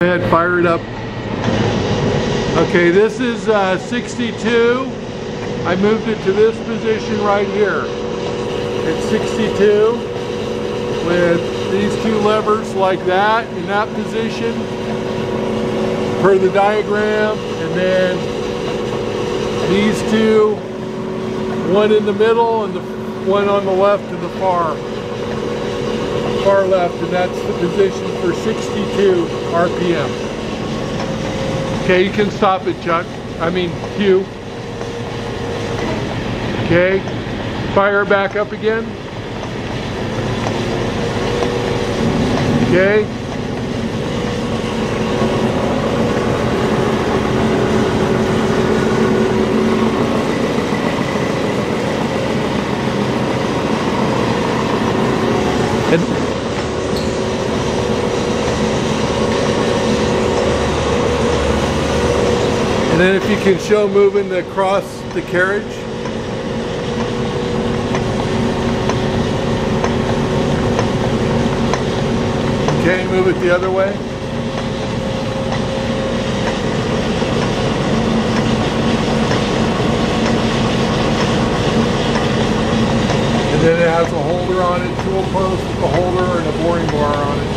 Go ahead, fire it up. Okay, this is 62. I moved it to this position right here. It's 62 with these two levers like that in that position per the diagram, and then these two, one in the middle and the one on the left and the far left, and that's the position for 62 RPM. Okay, you can stop it, Chuck. I mean, Hugh. Okay, fire back up again. Okay. And then if you can show moving across the carriage. Okay, move it the other way. And then it has a holder on it, tool post with a holder and a boring bar on it.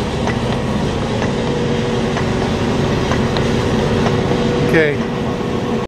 Okay.